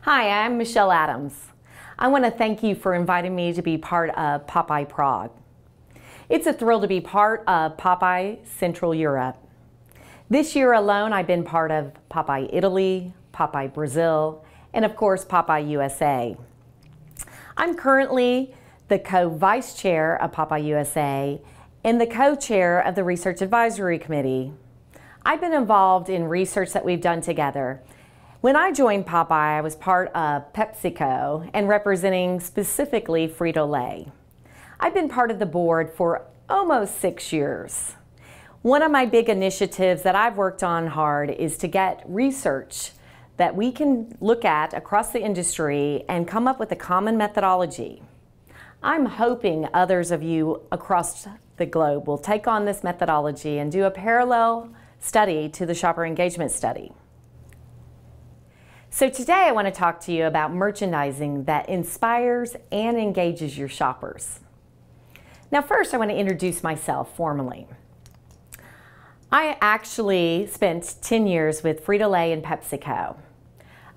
Hi, I'm Michelle Adams. I want to thank you for inviting me to be part of Popeye Prague. It's a thrill to be part of Popeye Central Europe. This year alone, I've been part of Popeye Italy, Popeye Brazil, and of course, Popeye USA. I'm currently the co-vice chair of Popeye USA and the co-chair of the Research Advisory Committee. I've been involved in research that we've done together. When I joined Popeye, I was part of PepsiCo and representing specifically Frito-Lay. I've been part of the board for almost 6 years. One of my big initiatives that I've worked on hard is to get research that we can look at across the industry and come up with a common methodology. I'm hoping others of you across the globe will take on this methodology and do a parallel study to the shopper engagement study. So today I want to talk to you about merchandising that inspires and engages your shoppers. Now first I want to introduce myself formally. I actually spent 10 years with Frito-Lay and PepsiCo.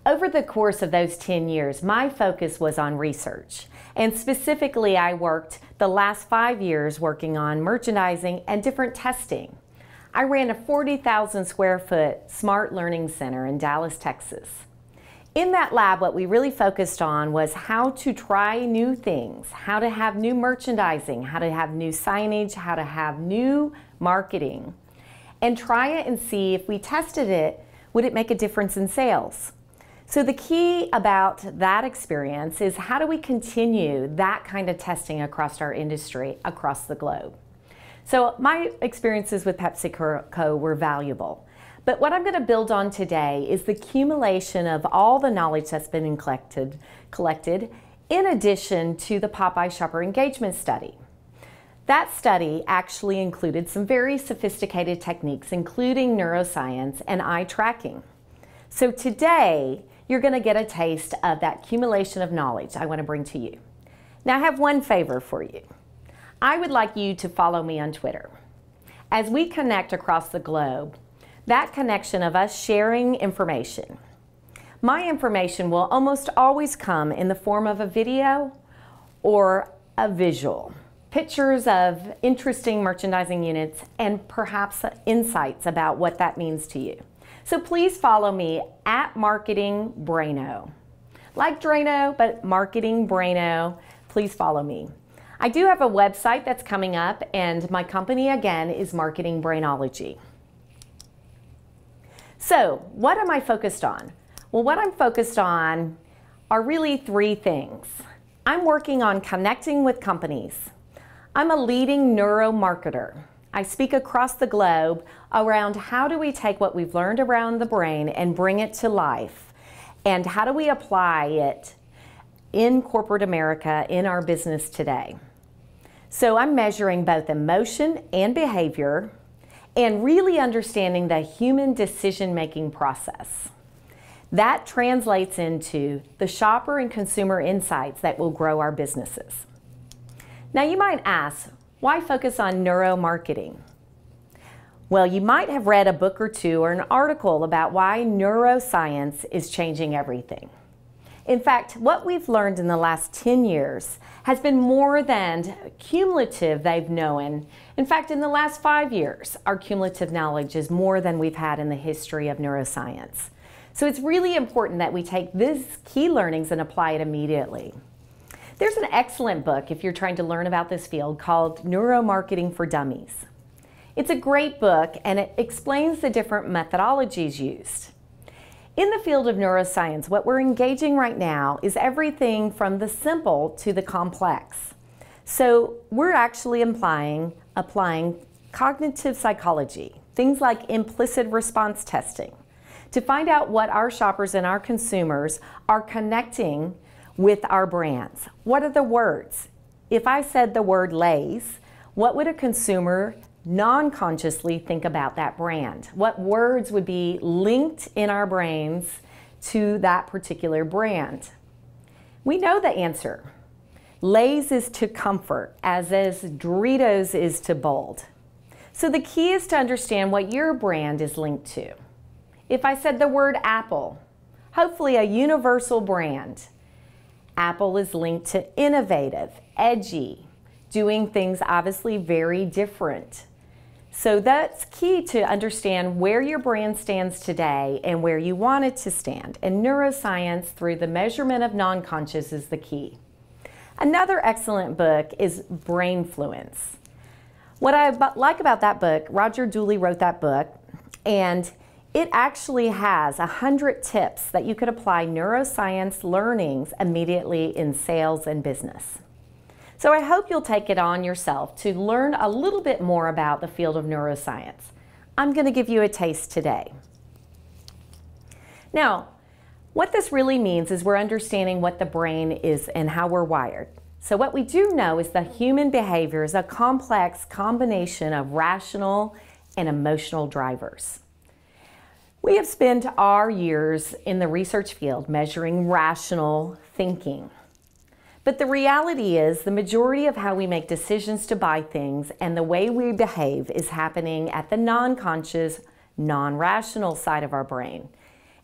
Over the course of those 10 years, my focus was on research, and specifically I worked the last 5 years working on merchandising and different testing. I ran a 40,000 square foot smart learning center in Dallas, Texas. In that lab, what we really focused on was how to try new things, how to have new merchandising, how to have new signage, how to have new marketing, and try it and see if we tested it, would it make a difference in sales? So the key about that experience is how do we continue that kind of testing across our industry, across the globe? So my experiences with PepsiCo were valuable. But what I'm going to build on today is the accumulation of all the knowledge that's been collected in addition to the Popeye Shopper Engagement Study. That study actually included some very sophisticated techniques, including neuroscience and eye tracking. So today, you're going to get a taste of that accumulation of knowledge I want to bring to you. Now, I have one favor for you. I would like you to follow me on Twitter. As we connect across the globe, that connection of us sharing information. My information will almost always come in the form of a video or a visual. Pictures of interesting merchandising units and perhaps insights about what that means to you. So please follow me at Marketing Braino. Like Drano, but Marketing Braino, please follow me. I do have a website that's coming up, and my company again is Marketing Brainology. So what am I focused on? Well, what I'm focused on are really 3 things. I'm working on connecting with companies. I'm a leading neuromarketer. I speak across the globe around how do we take what we've learned around the brain and bring it to life, and how do we apply it in corporate America in our business today. So I'm measuring both emotion and behavior and really understanding the human decision-making process. That translates into the shopper and consumer insights that will grow our businesses. Now you might ask, why focus on neuromarketing? Well, you might have read a book or two or an article about why neuroscience is changing everything. In fact, what we've learned in the last 10 years has been more than cumulative they've known. In fact, in the last 5 years, our cumulative knowledge is more than we've had in the history of neuroscience. So it's really important that we take these key learnings and apply it immediately. There's an excellent book if you're trying to learn about this field called Neuromarketing for Dummies. It's a great book and it explains the different methodologies used. In the field of neuroscience, what we're engaging right now is everything from the simple to the complex. So we're actually applying cognitive psychology, things like implicit response testing, to find out what our shoppers and our consumers are connecting with our brands. What are the words? If I said the word Lay's, what would a consumer non-consciously think about that brand? What words would be linked in our brains to that particular brand? We know the answer. Lay's is to comfort, as is Doritos is to bold. So the key is to understand what your brand is linked to. If I said the word apple, hopefully a universal brand. Apple is linked to innovative, edgy, doing things obviously very different. So that's key to understand where your brand stands today and where you want it to stand. And neuroscience through the measurement of non-conscious is the key. Another excellent book is Brainfluence. What I like about that book, Roger Dooley wrote that book, and it actually has 100 tips that you could apply neuroscience learnings immediately in sales and business. So I hope you'll take it on yourself to learn a little bit more about the field of neuroscience. I'm going to give you a taste today. Now, what this really means is we're understanding what the brain is and how we're wired. So what we do know is that human behavior is a complex combination of rational and emotional drivers. We have spent our years in the research field measuring rational thinking. But the reality is the majority of how we make decisions to buy things and the way we behave is happening at the non-conscious, non-rational side of our brain.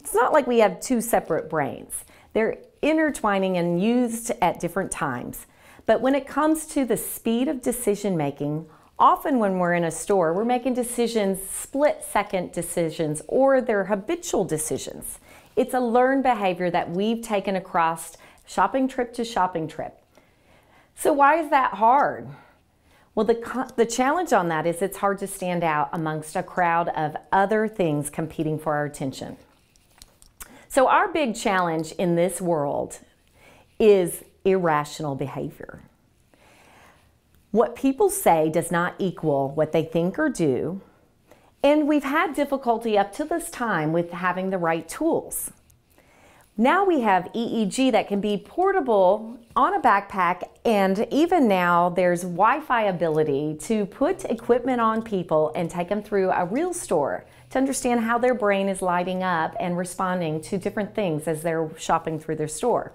It's not like we have two separate brains. They're intertwining and used at different times. But when it comes to the speed of decision making, often when we're in a store, we're making decisions, split-second decisions, or they're habitual decisions. It's a learned behavior that we've taken across shopping trip to shopping trip. So why is that hard? Well, the challenge on that is it's hard to stand out amongst a crowd of other things competing for our attention. So our big challenge in this world is irrational behavior. What people say does not equal what they think or do, and we've had difficulty up to this time with having the right tools. Now we have EEG that can be portable on a backpack, and even now there's Wi-Fi ability to put equipment on people and take them through a real store to understand how their brain is lighting up and responding to different things as they're shopping through their store.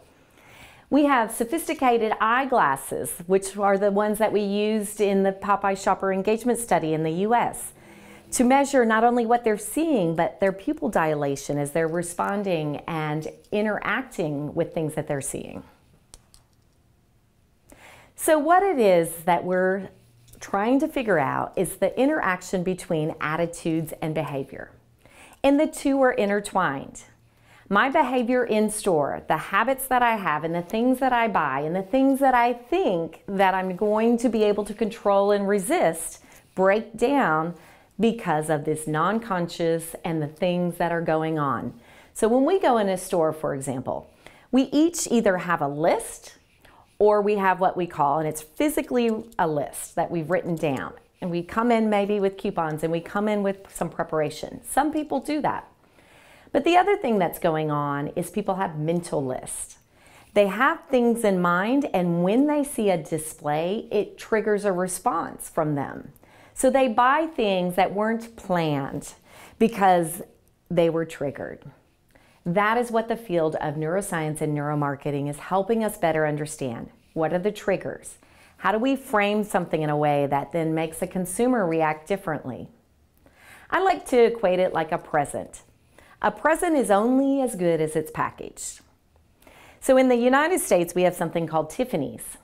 We have sophisticated eyeglasses, which are the ones that we used in the Popeye Shopper Engagement Study in the US, to measure not only what they're seeing, but their pupil dilation as they're responding and interacting with things that they're seeing. So what it is that we're trying to figure out is the interaction between attitudes and behavior. And the two are intertwined. My behavior in store, the habits that I have and the things that I buy and the things that I think that I'm going to be able to control and resist break down because of this non-conscious and the things that are going on. So when we go in a store, for example, we each either have a list or we have what we call, and it's physically a list that we've written down. And we come in maybe with coupons and we come in with some preparation. Some people do that. But the other thing that's going on is people have mental lists. They have things in mind, and when they see a display, it triggers a response from them. So they buy things that weren't planned because they were triggered. That is what the field of neuroscience and neuromarketing is helping us better understand. What are the triggers? How do we frame something in a way that then makes a consumer react differently? I like to equate it like a present. A present is only as good as it's packaged. So in the United States, we have something called Tiffany's.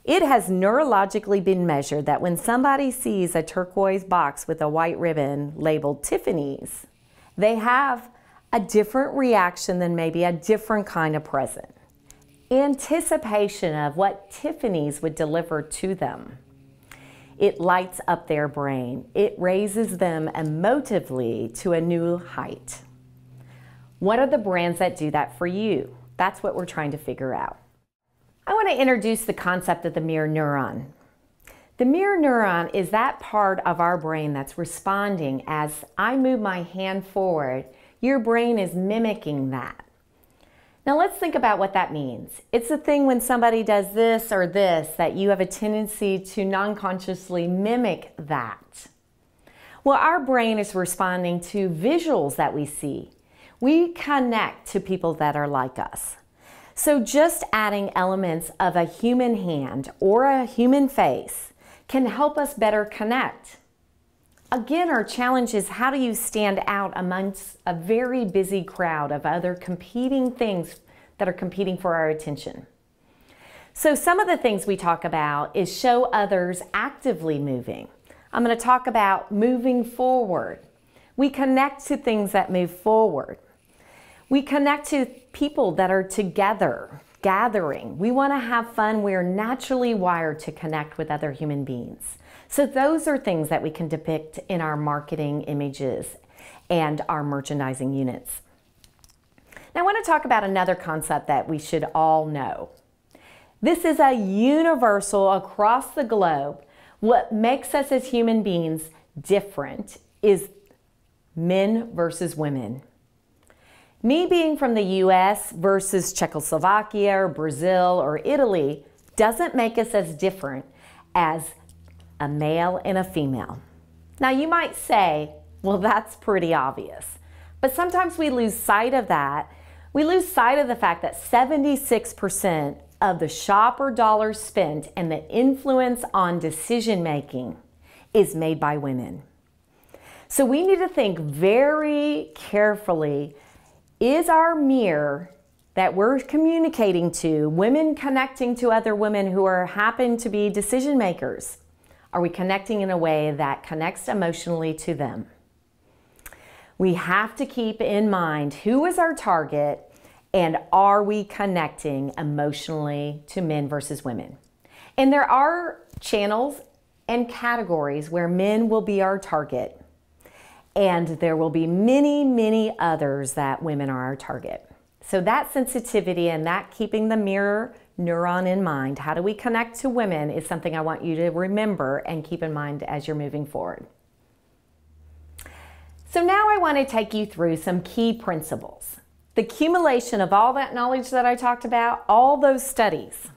It has neurologically been measured that when somebody sees a turquoise box with a white ribbon labeled Tiffany's, they have a different reaction than maybe a different kind of present. Anticipation of what Tiffany's would deliver to them. It lights up their brain. It raises them emotively to a new height. What are the brands that do that for you? That's what we're trying to figure out. I want to introduce the concept of the mirror neuron. The mirror neuron is that part of our brain that's responding as I move my hand forward. Your brain is mimicking that. Now let's think about what that means. It's a thing when somebody does this or this that you have a tendency to non-consciously mimic that. Well, our brain is responding to visuals that we see. We connect to people that are like us. So just adding elements of a human hand or a human face can help us better connect. again, our challenge is how do you stand out amongst a very busy crowd of other competing things that are competing for our attention? So some of the things we talk about is show others actively moving. I'm going to talk about moving forward. We connect to things that move forward. We connect to people that are together, gathering. We want to have fun. We're naturally wired to connect with other human beings. So those are things that we can depict in our marketing images and our merchandising units. Now I want to talk about another concept that we should all know. This is a universal across the globe. What makes us as human beings different is men versus women. Me being from the US versus Czechoslovakia or Brazil or Italy doesn't make us as different as a male and a female. Now you might say, well, that's pretty obvious. But sometimes we lose sight of that. We lose sight of the fact that 76% of the shopper dollars spent and the influence on decision making is made by women. So we need to think very carefully, is our mirror that we're communicating to women connecting to other women who happen to be decision makers? Are we connecting in a way that connects emotionally to them? We have to keep in mind who is our target and are we connecting emotionally to men versus women? And there are channels and categories where men will be our target. And there will be many, many others that women are our target. So that sensitivity and that keeping the mirror neuron in mind, how do we connect to women, is something I want you to remember and keep in mind as you're moving forward. So now I want to take you through some key principles. The accumulation of all that knowledge that I talked about, all those studies.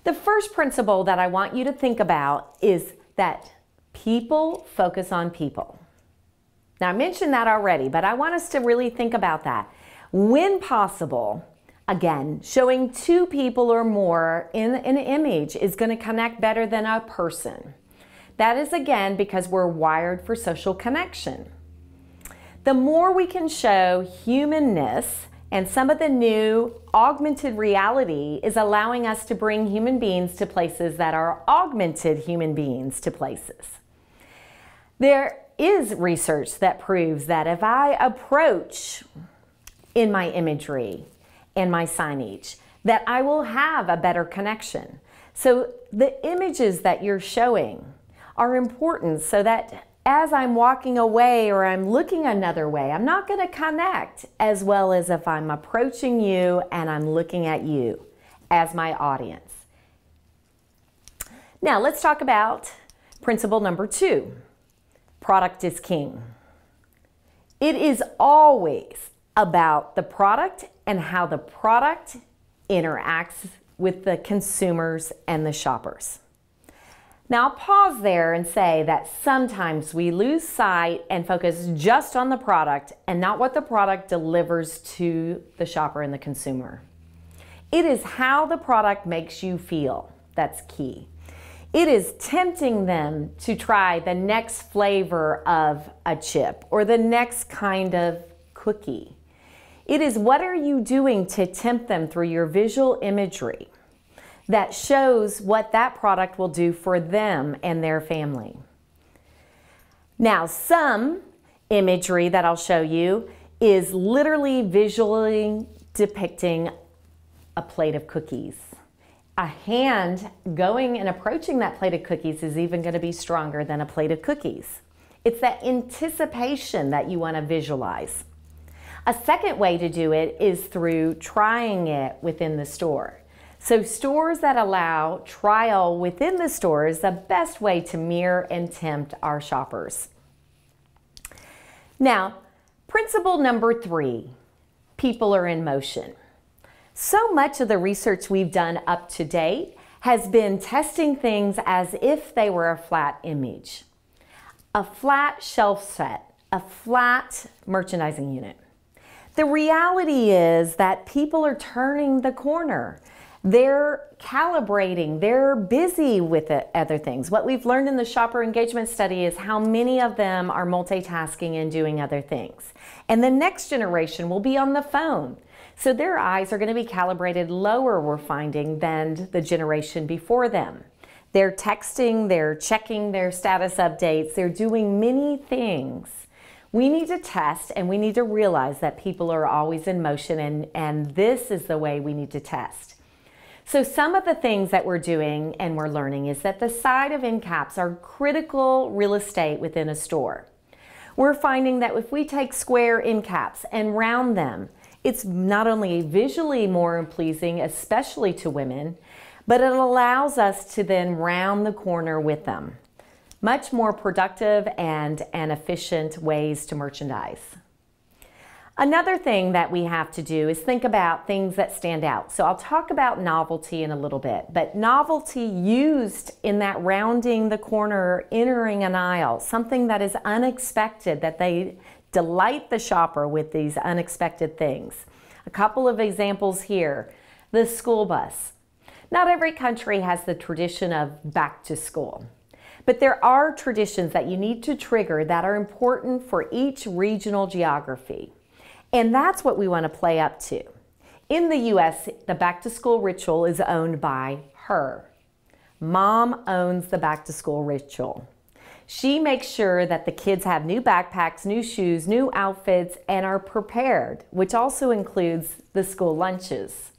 The first principle that I want you to think about is that people focus on people. Now I mentioned that already, but I want us to really think about that. When possible, again, showing two people or more in an image is going to connect better than a person. That is again because we're wired for social connection. The more we can show humanness, and some of the new augmented reality is allowing us to bring human beings to places that are augmented human beings to places. There is research that proves that if I approach in my imagery and my signage, that I will have a better connection. So the images that you're showing are important so that as I'm walking away or I'm looking another way, I'm not going to connect as well as if I'm approaching you and I'm looking at you as my audience. Now let's talk about principle number 2. Product is king. It is always about the product and how the product interacts with the consumers and the shoppers. Now I'll pause there and say that sometimes we lose sight and focus just on the product and not what the product delivers to the shopper and the consumer. It is how the product makes you feel that's key. It is tempting them to try the next flavor of a chip or the next kind of cookie. It is what are you doing to tempt them through your visual imagery that shows what that product will do for them and their family. Now, some imagery that I'll show you is literally visually depicting a plate of cookies. A hand going and approaching that plate of cookies is even going to be stronger than a plate of cookies. It's that anticipation that you want to visualize. A second way to do it is through trying it within the store. So stores that allow trial within the store is the best way to mirror and tempt our shoppers. Now, principle number 3, people are in motion. So much of the research we've done up to date has been testing things as if they were a flat image, a flat shelf set, a flat merchandising unit. The reality is that people are turning the corner. They're calibrating, they're busy with other things. What we've learned in the shopper engagement study is how many of them are multitasking and doing other things. And the next generation will be on the phone. So their eyes are going to be calibrated lower, we're finding, than the generation before them. They're texting, they're checking their status updates, they're doing many things. We need to test, and we need to realize that people are always in motion, and this is the way we need to test. So some of the things that we're doing and we're learning is that the side of end caps are critical real estate within a store. We're finding that if we take square end caps and round them, it's not only visually more pleasing, especially to women, but it allows us to then round the corner with them. Much more productive and efficient ways to merchandise. Another thing that we have to do is think about things that stand out. So I'll talk about novelty in a little bit, but novelty used in that rounding the corner, entering an aisle, something that is unexpected, that they delight the shopper with these unexpected things. A couple of examples here. The school bus. Not every country has the tradition of back to school, but there are traditions that you need to trigger that are important for each regional geography. And that's what we want to play up to. In the US, the back to school ritual is owned by her. Mom owns the back to school ritual. She makes sure that the kids have new backpacks, new shoes, new outfits, and are prepared, which also includes the school lunches.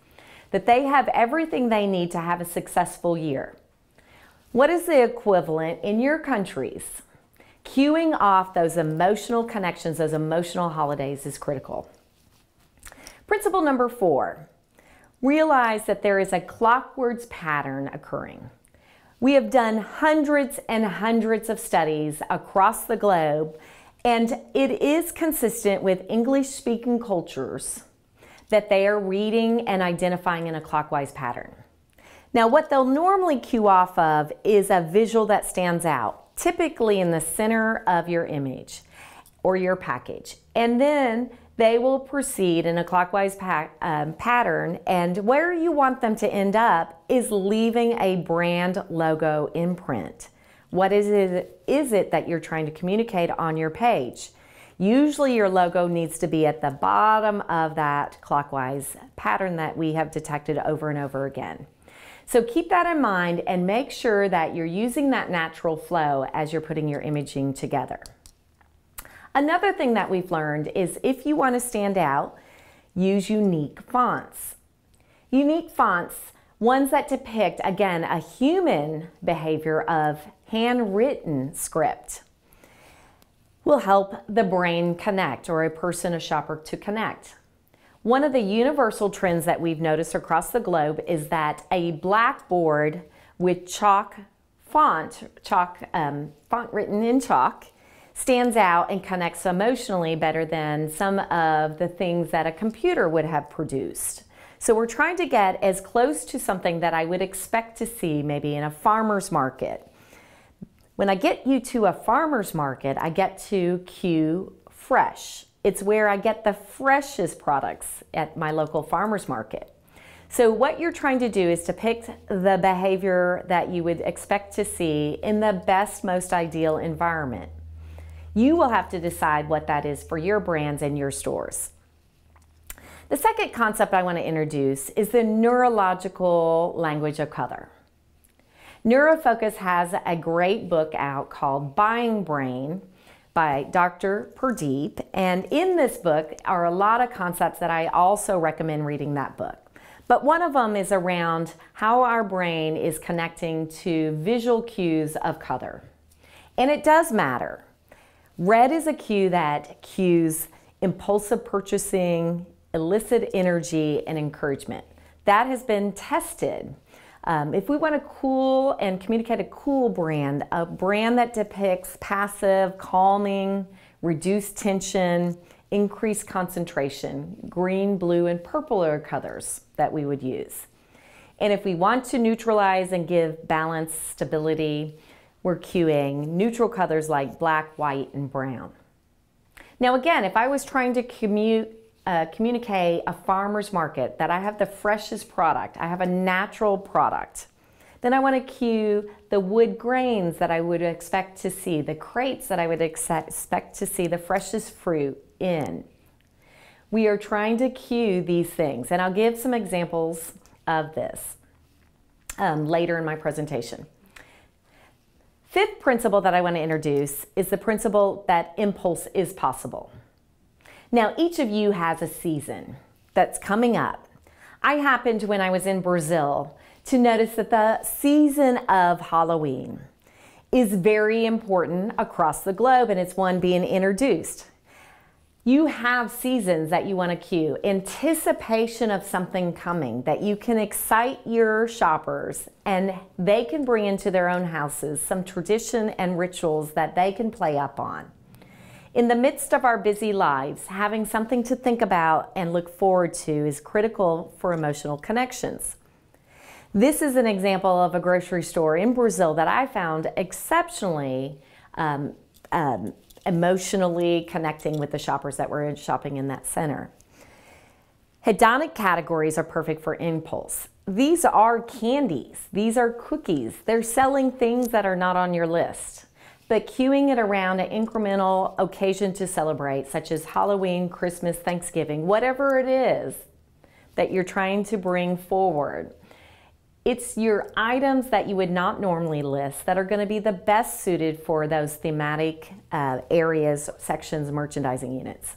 That they have everything they need to have a successful year. What is the equivalent in your countries? Cueing off those emotional connections, those emotional holidays is critical. Principle number 4, realize that there is a clockwork pattern occurring. We have done hundreds and hundreds of studies across the globe, and it is consistent with English-speaking cultures that they are reading and identifying in a clockwise pattern. Now, what they'll normally cue off of is a visual that stands out, typically in the center of your image or your package. And then they will proceed in a clockwise pattern, and where you want them to end up is leaving a brand logo imprint. What is it that you're trying to communicate on your page? Usually your logo needs to be at the bottom of that clockwise pattern that we have detected over and over again. So keep that in mind and make sure that you're using that natural flow as you're putting your imaging together. Another thing that we've learned is if you want to stand out, use unique fonts. Unique fonts, ones that depict, again, a human behavior of handwritten script, will help the brain connect, or a person, a shopper, to connect. One of the universal trends that we've noticed across the globe is that a blackboard with font written in chalk stands out and connects emotionally better than some of the things that a computer would have produced. So we're trying to get as close to something that I would expect to see maybe in a farmer's market. When I get you to a farmer's market, I get to cue fresh. It's where I get the freshest products at my local farmer's market. So what you're trying to do is to pick the behavior that you would expect to see in the best, most ideal environment. You will have to decide what that is for your brands and your stores. The second concept I want to introduce is the neurological language of color. Neurofocus has a great book out called Buying Brain by Dr. Pradeep, and in this book are a lot of concepts that I also recommend reading that book. But one of them is around how our brain is connecting to visual cues of color. And it does matter. Red is a cue that cues impulsive purchasing, illicit energy, and encouragement. That has been tested. If we want a cool and communicate a cool brand, a brand that depicts passive, calming, reduced tension, increased concentration, green, blue, and purple are colors that we would use. And if we want to neutralize and give balance, stability, we're cueing neutral colors like black, white, and brown. Now again, if I was trying to communicate a farmer's market, that I have the freshest product, I have a natural product. Then I want to cue the wood grains that I would expect to see, the crates that I would expect to see the freshest fruit in. We are trying to cue these things, and I'll give some examples of this later in my presentation. Fifth principle that I want to introduce is the principle that impulse is possible. Now, each of you has a season that's coming up. I happened, when I was in Brazil, to notice that the season of Halloween is very important across the globe, and it's one being introduced. You have seasons that you want to cue, anticipation of something coming that you can excite your shoppers, and they can bring into their own houses some tradition and rituals that they can play up on. In the midst of our busy lives, having something to think about and look forward to is critical for emotional connections. This is an example of a grocery store in Brazil that I found exceptionally emotionally connecting with the shoppers that were shopping in that center. Hedonic categories are perfect for impulse. These are candies. These are cookies. They're selling things that are not on your list. But cueing it around an incremental occasion to celebrate, such as Halloween, Christmas, Thanksgiving, whatever it is that you're trying to bring forward, it's your items that you would not normally list that are going to be the best suited for those thematic areas, sections, merchandising units.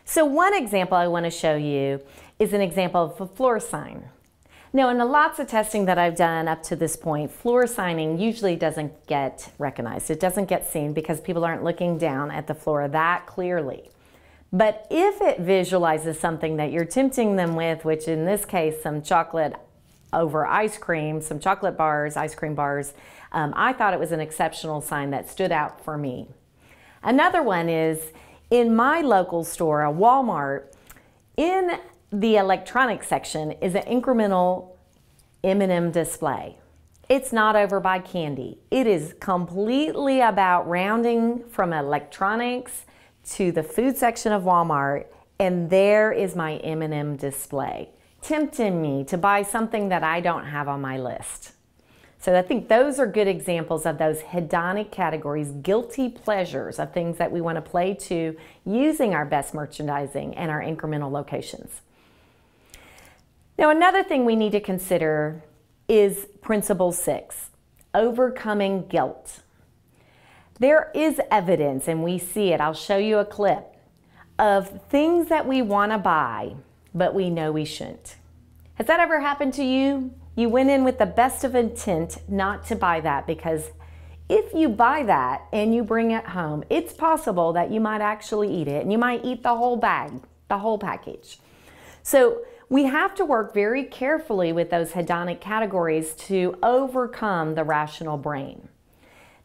So one example I want to show you is an example of a floor sign. Now, in the lots of testing that I've done up to this point, floor signing usually doesn't get recognized. It doesn't get seen because people aren't looking down at the floor that clearly. But if it visualizes something that you're tempting them with, which in this case, some chocolate over ice cream, some chocolate bars, ice cream bars, I thought it was an exceptional sign that stood out for me. Another one is in my local store, a Walmart, in the electronics section is an incremental M&M display. It's not over by candy. It is completely about rounding from electronics to the food section of Walmart, and there is my M&M display, tempting me to buy something that I don't have on my list. So I think those are good examples of those hedonic categories, guilty pleasures of things that we want to play to using our best merchandising and our incremental locations. Now, another thing we need to consider is Principle 6, overcoming guilt. There is evidence, and we see it, I'll show you a clip, of things that we want to buy but we know we shouldn't. Has that ever happened to you? You went in with the best of intent not to buy that, because if you buy that and you bring it home, it's possible that you might actually eat it, and you might eat the whole bag, the whole package. So we have to work very carefully with those hedonic categories to overcome the rational brain.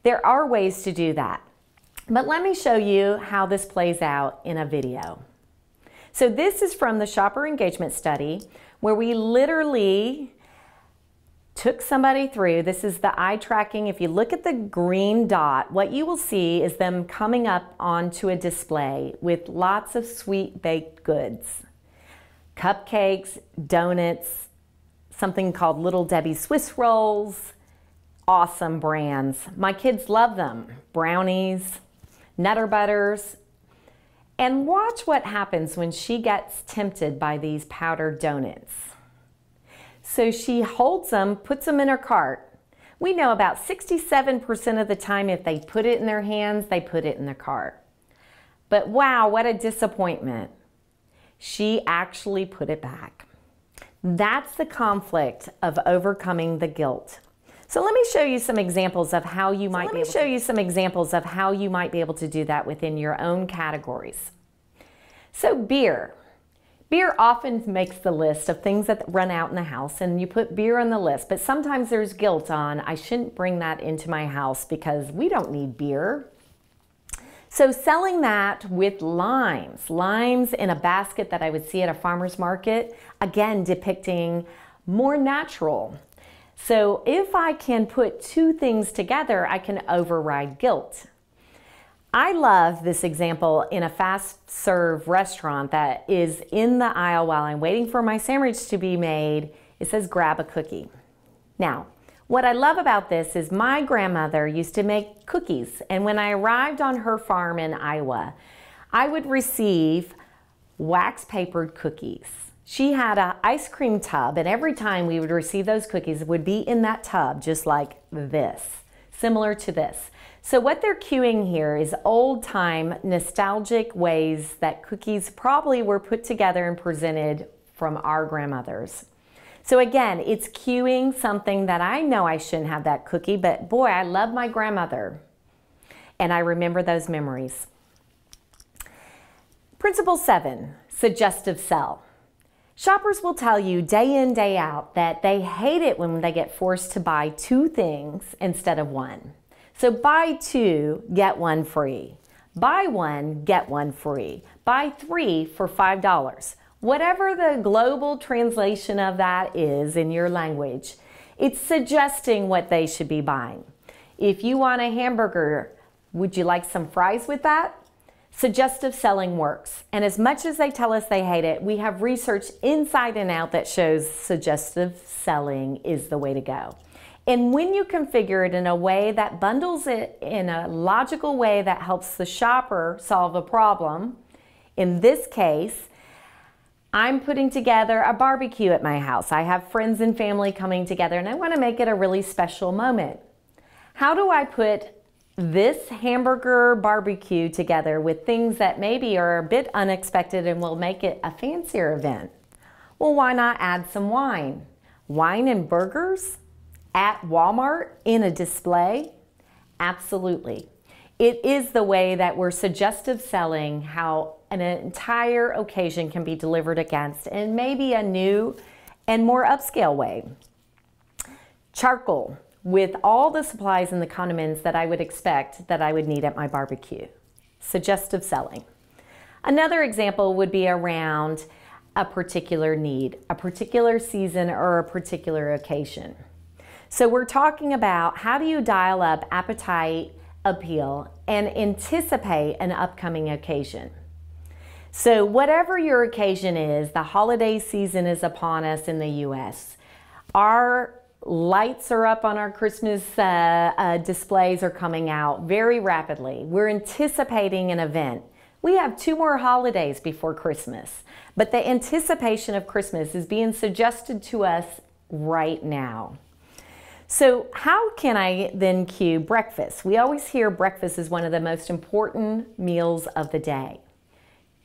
There are ways to do that, but let me show you how this plays out in a video. So this is from the shopper engagement study, where we literally took somebody through. This is the eye tracking. If you look at the green dot, what you will see is them coming up onto a display with lots of sweet baked goods. Cupcakes, donuts, something called Little Debbie Swiss rolls, awesome brands. My kids love them. Brownies, Nutter Butters. And watch what happens when she gets tempted by these powdered donuts. So she holds them, puts them in her cart. We know about 67% of the time if they put it in their hands, they put it in their cart. But wow, what a disappointment. She actually put it back. That's the conflict of overcoming the guilt. So let me show you some examples of how you might be able to do that within your own categories. So beer. Beer often makes the list of things that run out in the house, and you put beer on the list, but sometimes there's guilt on, I shouldn't bring that into my house because we don't need beer. So selling that with limes in a basket that I would see at a farmer's market, again depicting more natural. So if I can put two things together, I can override guilt. I love this example in a fast serve restaurant that is in the aisle while I'm waiting for my sandwich to be made. It says grab a cookie. Now, what I love about this is my grandmother used to make cookies, and when I arrived on her farm in Iowa, I would receive wax papered cookies. She had an ice cream tub, and every time we would receive those cookies, it would be in that tub just like this, similar to this. So what they're cueing here is old-time nostalgic ways that cookies probably were put together and presented from our grandmothers. So again, it's cueing something that I know I shouldn't have that cookie, but boy, I love my grandmother, and I remember those memories. Principle 7, suggestive sell. Shoppers will tell you day in, day out that they hate it when they get forced to buy 2 things instead of 1. So buy 2, get 1 free. Buy 1, get 1 free. Buy 3 for $5. Whatever the global translation of that is in your language, it's suggesting what they should be buying. If you want a hamburger, would you like some fries with that? Suggestive selling works. And as much as they tell us they hate it, we have research inside and out that shows suggestive selling is the way to go. And when you configure it in a way that bundles it in a logical way that helps the shopper solve a problem, in this case, I'm putting together a barbecue at my house. I have friends and family coming together, and I want to make it a really special moment. How do I put this hamburger barbecue together with things that maybe are a bit unexpected and will make it a fancier event? Well, why not add some wine? Wine and burgers? At Walmart in a display? Absolutely. It is the way that we're suggestive selling how an entire occasion can be delivered against, and maybe a new and more upscale way. Charcoal, with all the supplies and the condiments that I would expect that I would need at my barbecue. Suggestive selling. Another example would be around a particular need, a particular season, or a particular occasion. So we're talking about how do you dial up appetite, appeal, and anticipate an upcoming occasion. So whatever your occasion is, the holiday season is upon us in the U.S. Our lights are up on our Christmas displays are coming out very rapidly. We're anticipating an event. We have 2 more holidays before Christmas, but the anticipation of Christmas is being suggested to us right now. So how can I then cue breakfast? We always hear breakfast is one of the most important meals of the day.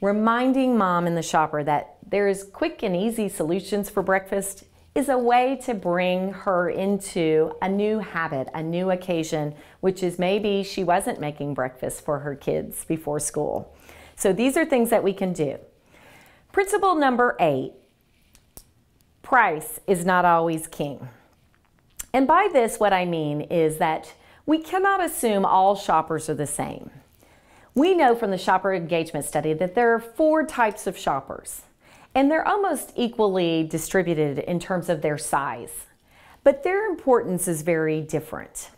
Reminding mom and the shopper that there is quick and easy solutions for breakfast is a way to bring her into a new habit, a new occasion, which is maybe she wasn't making breakfast for her kids before school. So these are things that we can do. Principle number 8, price is not always king. And by this, what I mean is that we cannot assume all shoppers are the same. We know from the shopper engagement study that there are 4 types of shoppers, and they're almost equally distributed in terms of their size, but their importance is very different.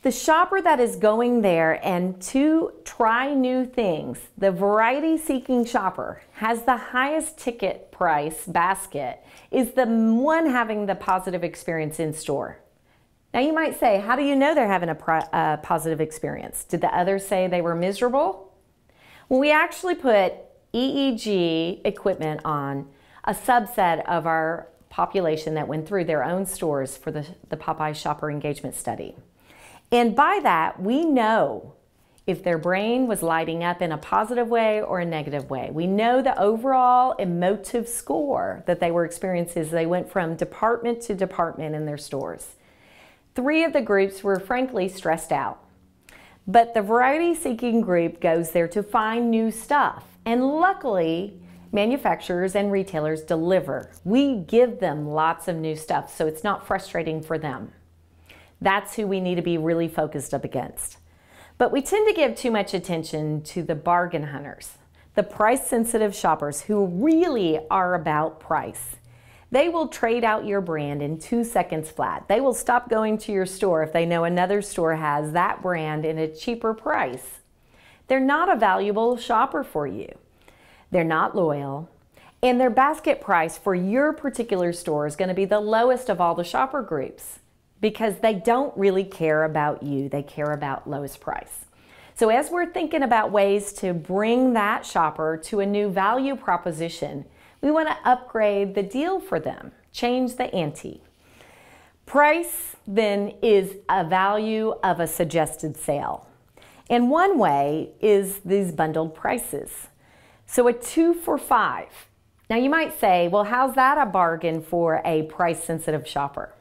The shopper that is going there and to try new things, the variety-seeking shopper, has the highest ticket price basket, is the one having the positive experience in store. Now you might say, how do you know they're having a positive experience? Did the others say they were miserable? Well, we actually put EEG equipment on a subset of our population that went through their own stores for the Popeye Shopper Engagement Study. And by that, we know if their brain was lighting up in a positive way or a negative way. We know the overall emotive score that they were experiencing as they went from department to department in their stores. 3 of the groups were frankly stressed out. But the variety-seeking group goes there to find new stuff. And luckily, manufacturers and retailers deliver. We give them lots of new stuff, so it's not frustrating for them. That's who we need to be really focused up against. But we tend to give too much attention to the bargain hunters, the price-sensitive shoppers who really are about price. They will trade out your brand in 2 seconds flat. They will stop going to your store if they know another store has that brand in a cheaper price. they're not a valuable shopper for you. They're not loyal, and their basket price for your particular store is going to be the lowest of all the shopper groups because they don't really care about you. They care about lowest price. So as we're thinking about ways to bring that shopper to a new value proposition, we want to upgrade the deal for them, change the ante. Price then is a value of a suggested sale. And one way is these bundled prices. So a 2 for $5. Now you might say, well, how's that a bargain for a price-sensitive shopper?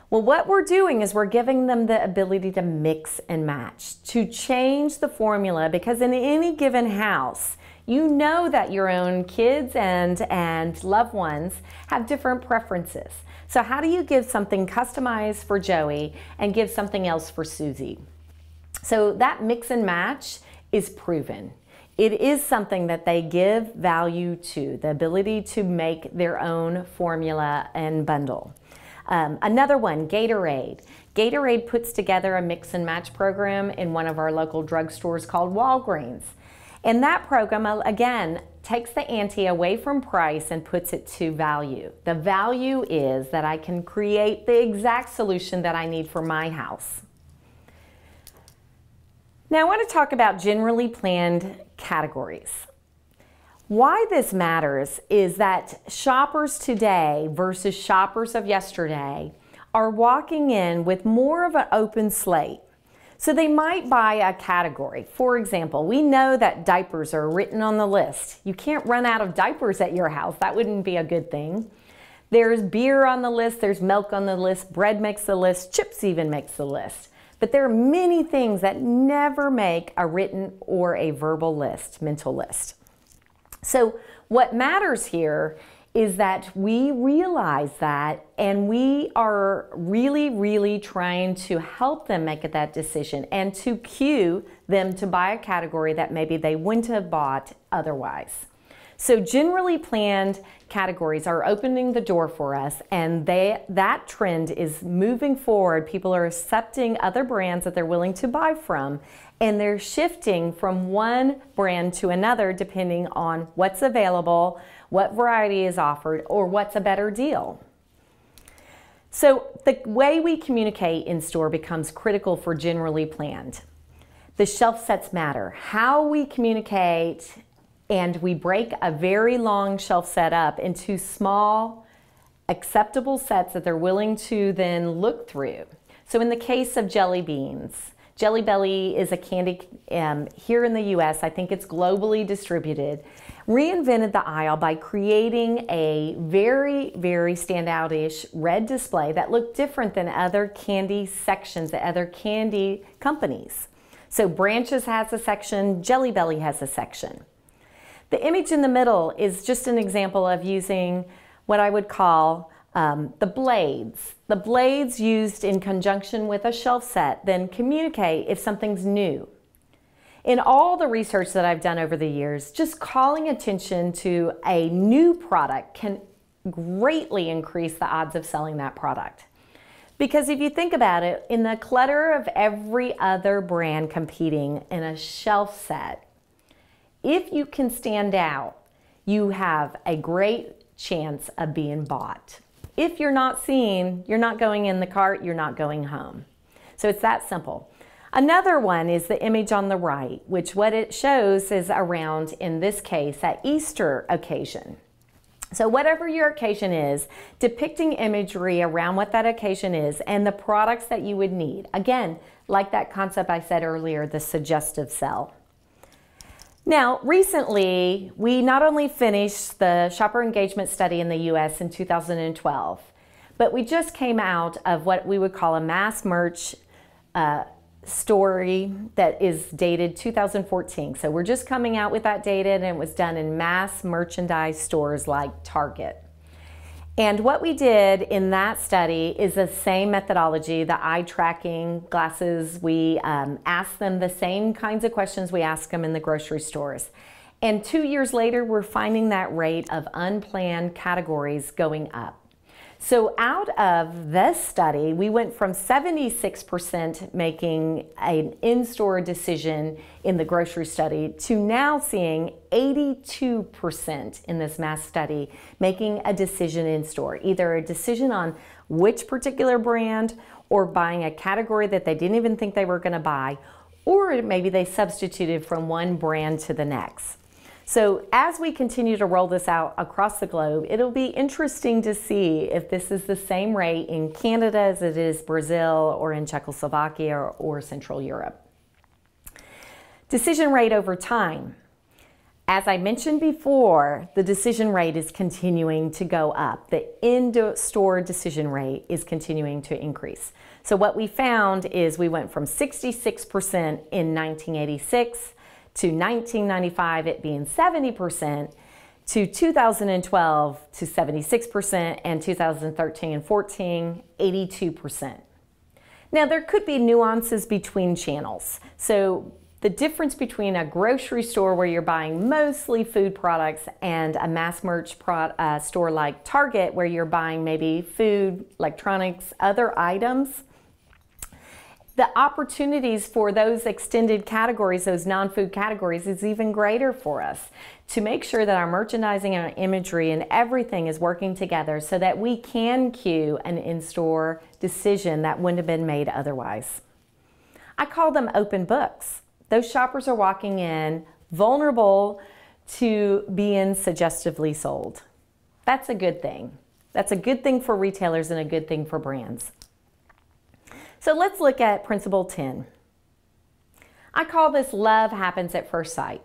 Well, what we're doing is we're giving them the ability to mix and match, to change the formula, because in any given house, you know that your own kids and loved ones have different preferences. So how do you give something customized for Joey and give something else for Susie? So that mix and match is proven. It is something that they give value to, the ability to make their own formula and bundle. Another one, Gatorade. Gatorade puts together a mix and match program in one of our local drugstores called Walgreens. And that program, again, takes the ante away from price and puts it to value. The value is that I can create the exact solution that I need for my house. Now I want to talk about generally planned categories. Why this matters is that shoppers today versus shoppers of yesterday are walking in with more of an open slate. So they might buy a category. For example, we know that diapers are written on the list. You can't run out of diapers at your house. That wouldn't be a good thing. There's beer on the list, there's milk on the list, bread makes the list, chips even makes the list. But there are many things that never make a written or a verbal list, mental list. So what matters here is that we realize that, and we are really trying to help them make that decision and to cue them to buy a category that maybe they wouldn't have bought otherwise. So generally planned categories are opening the door for us, and that trend is moving forward. People are accepting other brands that they're willing to buy from, and they're shifting from one brand to another depending on what's available, what variety is offered, or what's a better deal. So the way we communicate in store becomes critical for generally planned. The shelf sets matter. How we communicate, and we break a very long shelf set up into small, acceptable sets that they're willing to then look through. So in the case of jelly beans, Jelly Belly is a candy here in the US, I think it's globally distributed, reinvented the aisle by creating a very standout-ish red display that looked different than other candy sections at other candy companies. So Branches has a section, Jelly Belly has a section. The image in the middle is just an example of using what I would call the blades. The blades used in conjunction with a shelf set then communicate if something's new. In all the research that I've done over the years, just calling attention to a new product can greatly increase the odds of selling that product. Because if you think about it, in the clutter of every other brand competing in a shelf set, if you can stand out, you have a great chance of being bought. If you're not seen, you're not going in the cart, you're not going home. So it's that simple. Another one is the image on the right, which what it shows is around, in this case, that Easter occasion. So whatever your occasion is, depicting imagery around what that occasion is and the products that you would need. Again, like that concept I said earlier, the suggestive sell. Now, recently, we not only finished the shopper engagement study in the US in 2012, but we just came out of what we would call a mass merch story that is dated 2014. So we're just coming out with that data, and it was done in mass merchandise stores like Target. And what we did in that study is the same methodology, the eye tracking glasses. We asked them the same kinds of questions we ask them in the grocery stores. And 2 years later, we're finding that rate of unplanned categories going up. So out of this study, we went from 76% making an in-store decision in the grocery study to now seeing 82% in this mass study making a decision in-store, either a decision on which particular brand or buying a category that they didn't even think they were going to buy, or maybe they substituted from one brand to the next. So as we continue to roll this out across the globe, it'll be interesting to see if this is the same rate in Canada as it is Brazil or in Czechoslovakia or Central Europe. Decision rate over time. As I mentioned before, the decision rate is continuing to go up. The in-store decision rate is continuing to increase. So what we found is we went from 66% in 1986 to 1995 it being 70%, to 2012 to 76%, and 2013 and 14, 82%. Now there could be nuances between channels. So the difference between a grocery store where you're buying mostly food products and a mass merch store like Target where you're buying maybe food, electronics, other items, the opportunities for those extended categories, those non-food categories, is even greater for us to make sure that our merchandising and our imagery and everything is working together so that we can cue an in-store decision that wouldn't have been made otherwise. I call them open books. Those shoppers are walking in vulnerable to being suggestively sold. That's a good thing. That's a good thing for retailers and a good thing for brands. So let's look at principle 10. I call this love happens at first sight.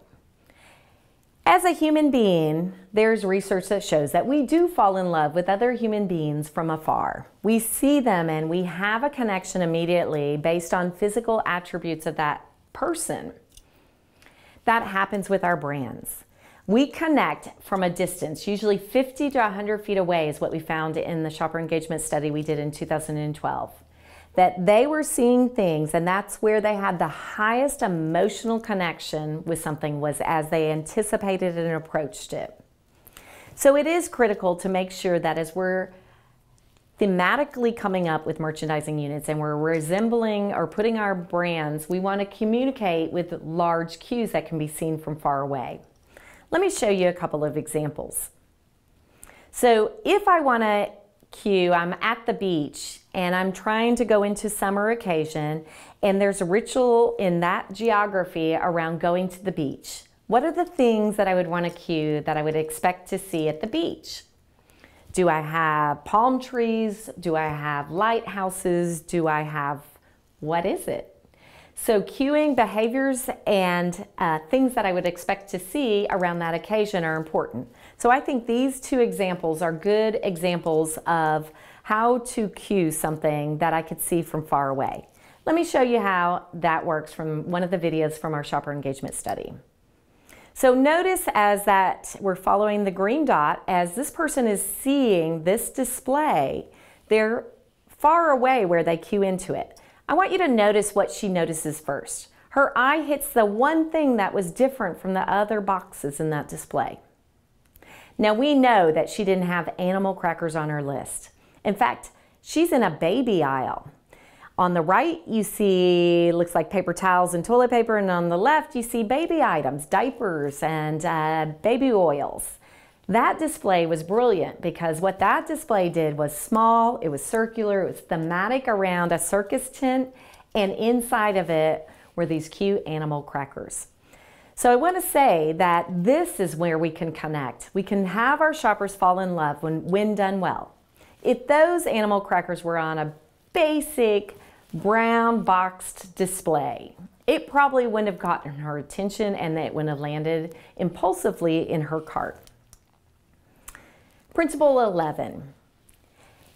As a human being, there's research that shows that we do fall in love with other human beings from afar. We see them and we have a connection immediately based on physical attributes of that person. That happens with our brands. We connect from a distance, usually 50 to 100 feet away is what we found in the shopper engagement study we did in 2012. That they were seeing things, and that's where they had the highest emotional connection with something, was as they anticipated and approached it. So it is critical to make sure that as we're thematically coming up with merchandising units and we're resembling or putting our brands, we want to communicate with large cues that can be seen from far away. Let me show you a couple of examples. So if I want to cue, I'm at the beach and I'm trying to go into summer occasion and there's a ritual in that geography around going to the beach. What are the things that I would want to cue that I would expect to see at the beach? Do I have palm trees? Do I have lighthouses? Do I have, what is it? So cueing behaviors and things that I would expect to see around that occasion are important. So I think these two examples are good examples of how to cue something that I could see from far away. Let me show you how that works from one of the videos from our shopper engagement study. So notice as that we're following the green dot, as this person is seeing this display, they're far away where they cue into it. I want you to notice what she notices first. Her eye hits the one thing that was different from the other boxes in that display. Now we know that she didn't have animal crackers on her list. In fact, she's in a baby aisle. On the right, you see, looks like paper towels and toilet paper, and on the left, you see baby items, diapers and baby oils. That display was brilliant because what that display did was small, it was circular, it was thematic around a circus tent, and inside of it were these cute animal crackers. So I want to say that this is where we can connect. We can have our shoppers fall in love when done well. If those animal crackers were on a basic brown boxed display, it probably wouldn't have gotten her attention and it wouldn't have landed impulsively in her cart. Principle 11,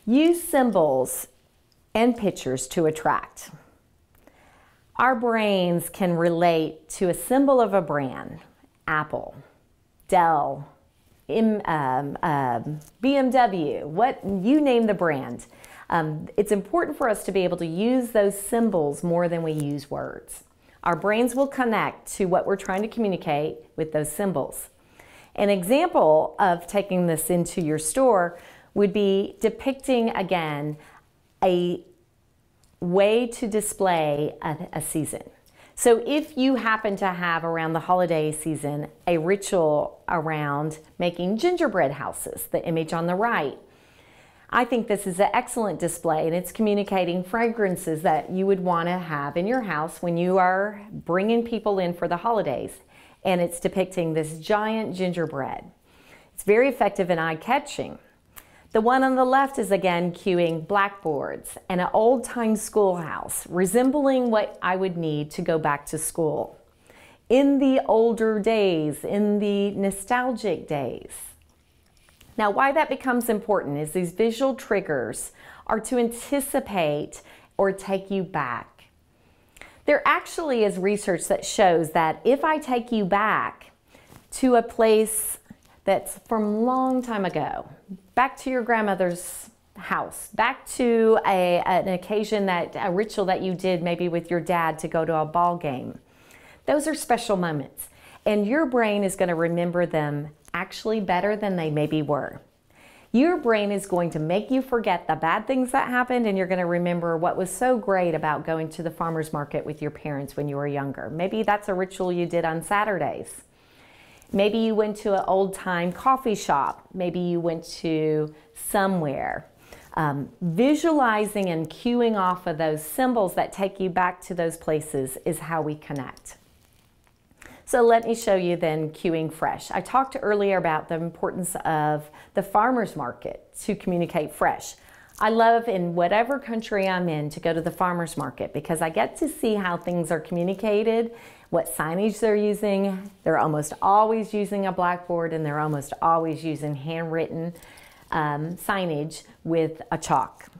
use symbols and pictures to attract. Our brains can relate to a symbol of a brand, Apple, Dell, BMW, what you name the brand. It's important for us to be able to use those symbols more than we use words. Our brains will connect to what we're trying to communicate with those symbols. An example of taking this into your store would be depicting, again, a way to display a season. So if you happen to have around the holiday season a ritual around making gingerbread houses, the image on the right, I think this is an excellent display, and it's communicating fragrances that you would want to have in your house when you are bringing people in for the holidays. And it's depicting this giant gingerbread. It's very effective and eye-catching. The one on the left is again cueing blackboards and an old-time schoolhouse, resembling what I would need to go back to school. In the older days, in the nostalgic days. Now, why that becomes important is these visual triggers are to anticipate or take you back. There actually is research that shows that if I take you back to a place that's from a long time ago, back to your grandmother's house, back to an occasion, a ritual that you did maybe with your dad to go to a ball game, those are special moments. And your brain is going to remember them actually better than they maybe were. Your brain is going to make you forget the bad things that happened, and you're going to remember what was so great about going to the farmer's market with your parents when you were younger. Maybe that's a ritual you did on Saturdays. Maybe you went to an old-time coffee shop. Maybe you went to somewhere. Visualizing and cueing off of those symbols that take you back to those places is how we connect. So let me show you then cueing fresh. I talked earlier about the importance of the farmer's market to communicate fresh. I love, in whatever country I'm in, to go to the farmer's market because I get to see how things are communicated, what signage they're using. They're almost always using a blackboard, and they're almost always using handwritten signage with chalk.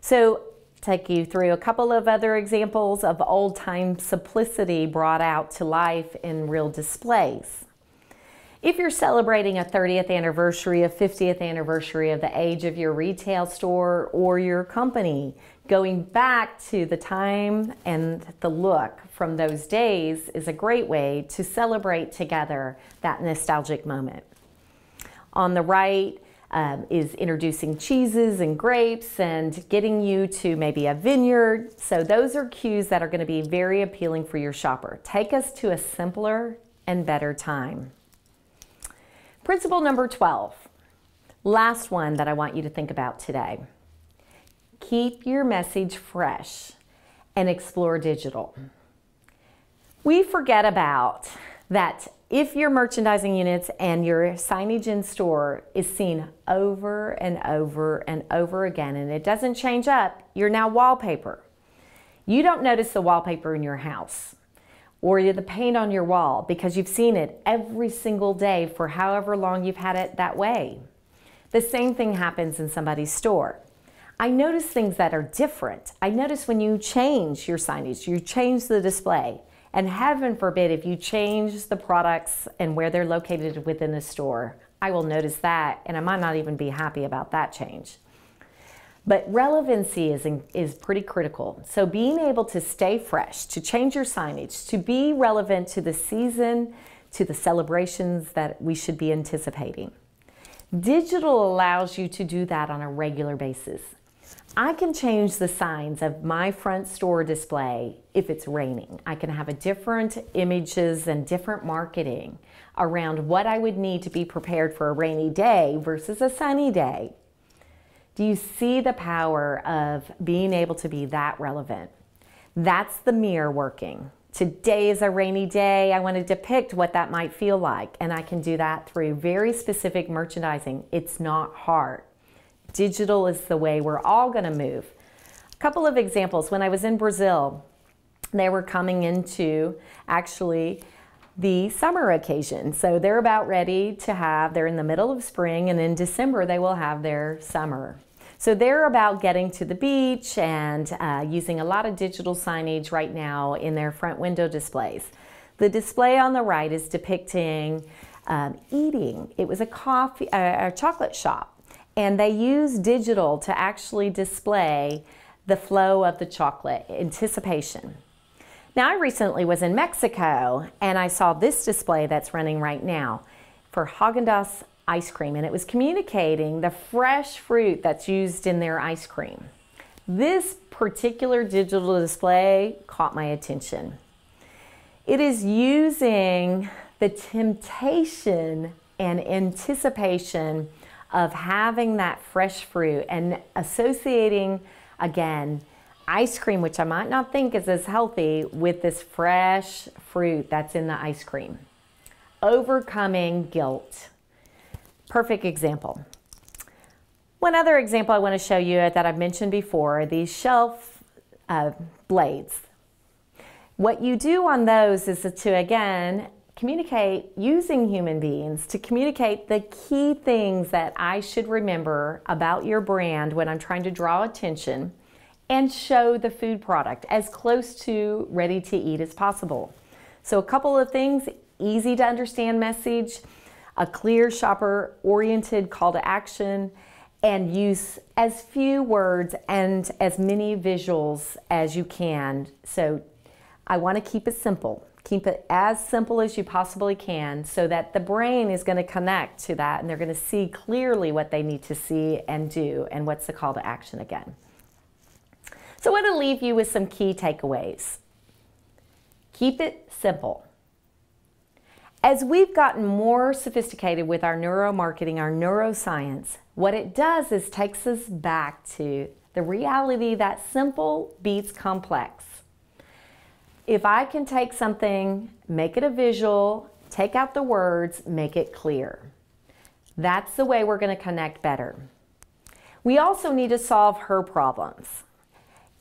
So take you through a couple of other examples of old-time simplicity brought out to life in real displays. If you're celebrating a 30th anniversary, a 50th anniversary of the age of your retail store or your company, going back to the time and the look from those days is a great way to celebrate together that nostalgic moment. On the right, is introducing cheeses and grapes and getting you to maybe a vineyard. So those are cues that are going to be very appealing for your shopper. Take us to a simpler and better time. Principle number 12, last one that I want you to think about today. Keep your message fresh and explore digital. We forget about that. If your merchandising units and your signage in store is seen over and over and over again, and it doesn't change up, you're now wallpaper. You don't notice the wallpaper in your house or the paint on your wall because you've seen it every single day for however long you've had it that way. The same thing happens in somebody's store. I notice things that are different. I notice when you change your signage, you change the display. And heaven forbid if you change the products and where they're located within the store, I will notice that, and I might not even be happy about that change. But relevancy is pretty critical. So being able to stay fresh, to change your signage, to be relevant to the season, to the celebrations that we should be anticipating. Digital allows you to do that on a regular basis. I can change the signs of my front store display if it's raining. I can have different images and different marketing around what I would need to be prepared for a rainy day versus a sunny day. Do you see the power of being able to be that relevant? That's the mirror working. Today is a rainy day. I want to depict what that might feel like, and I can do that through very specific merchandising. It's not hard. Digital is the way we're all going to move. A couple of examples. When I was in Brazil, they were coming into actually the summer occasion. So they're about ready to they're in the middle of spring, and in December they will have their summer. So they're about getting to the beach and using a lot of digital signage right now in their front window displays. The display on the right is depicting eating. It was a chocolate shop. And they use digital to actually display the flow of the chocolate, anticipation. Now, I recently was in Mexico, and I saw this display that's running right now for Häagen-Dazs ice cream, and it was communicating the fresh fruit that's used in their ice cream. This particular digital display caught my attention. It is using the temptation and anticipation of having that fresh fruit and associating, again, ice cream, which I might not think is as healthy, with this fresh fruit that's in the ice cream. Overcoming guilt. Perfect example. One other example I want to show you that I've mentioned before, these shelf blades. What you do on those is to, again, communicate using human beings to communicate the key things that I should remember about your brand when I'm trying to draw attention and show the food product as close to ready to eat as possible. So a couple of things: easy to understand message, a clear shopper-oriented call to action, and use as few words and as many visuals as you can. So I want to keep it simple. Keep it as simple as you possibly can so that the brain is going to connect to that and they're going to see clearly what they need to see and do and what's the call to action again. So I want to leave you with some key takeaways. Keep it simple. As we've gotten more sophisticated with our neuromarketing, our neuroscience, what it does is takes us back to the reality that simple beats complex. If I can take something, make it a visual, take out the words, make it clear. That's the way we're going to connect better. We also need to solve her problems.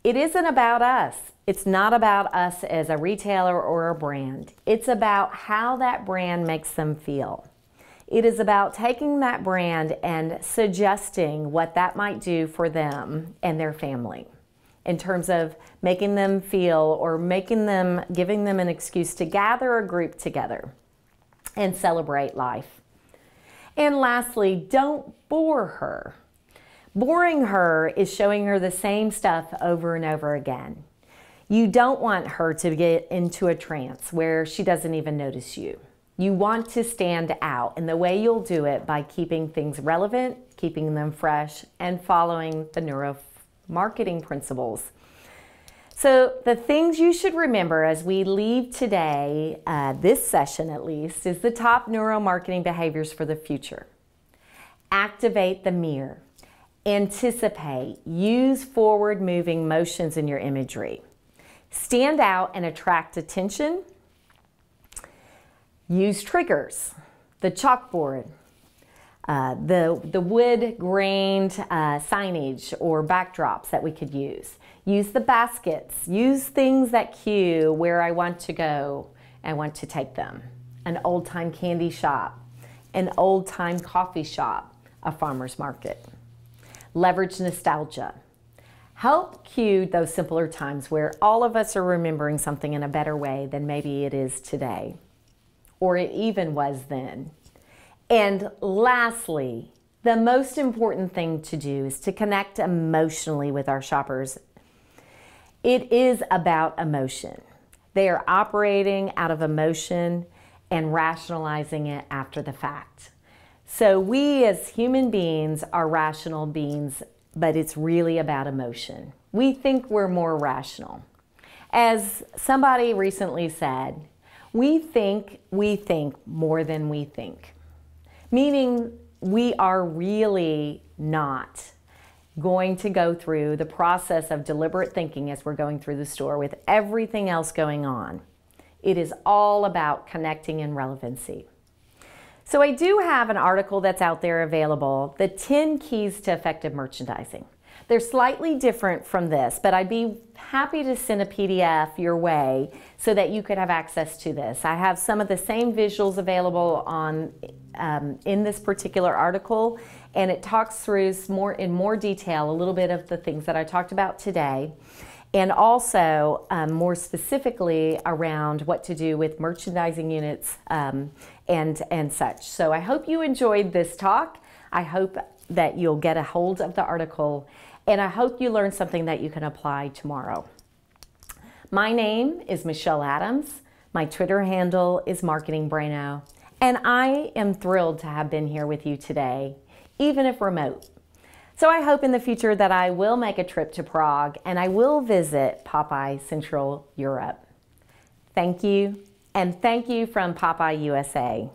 It isn't about us. It's not about us as a retailer or a brand. It's about how that brand makes them feel. It is about taking that brand and suggesting what that might do for them and their family in terms of making them feel or giving them an excuse to gather a group together and celebrate life. And lastly, don't bore her. Boring her is showing her the same stuff over and over again. You don't want her to get into a trance where she doesn't even notice you. You want to stand out, and the way you'll do it by keeping things relevant, keeping them fresh, and following the neuromarketing principles. So the things you should remember as we leave today, this session at least, is the top neuromarketing behaviors for the future. Activate the mirror. Anticipate. Use forward-moving motions in your imagery. Stand out and attract attention. Use triggers. The chalkboard, the wood-grained signage or backdrops that we could use. Use the baskets. Use things that cue where I want to go and want to take them. An old-time candy shop, an old-time coffee shop, a farmer's market. Leverage nostalgia. Help cue those simpler times where all of us are remembering something in a better way than maybe it is today, or it even was then. And lastly, the most important thing to do is to connect emotionally with our shoppers. It is about emotion. They are operating out of emotion and rationalizing it after the fact. So we as human beings are rational beings, but it's really about emotion. We think we're more rational. As somebody recently said, we think more than we think. Meaning we are really not going to go through the process of deliberate thinking as we're going through the store with everything else going on. It is all about connecting and relevancy. So I do have an article that's out there available, the 10 Keys to Effective Merchandising. They're slightly different from this, but I'd be happy to send a PDF your way so that you could have access to this. I have some of the same visuals available on in this particular article, and it talks through in more detail a little bit of the things that I talked about today, and also more specifically around what to do with merchandising units and such. So I hope you enjoyed this talk. I hope that you'll get a hold of the article, and I hope you learned something that you can apply tomorrow. My name is Michelle Adams. My Twitter handle is Marketing Braino, And I am thrilled to have been here with you today, even if remote. So I hope in the future that I will make a trip to Prague and I will visit Popeye Central Europe. Thank you, and thank you from Popeye USA.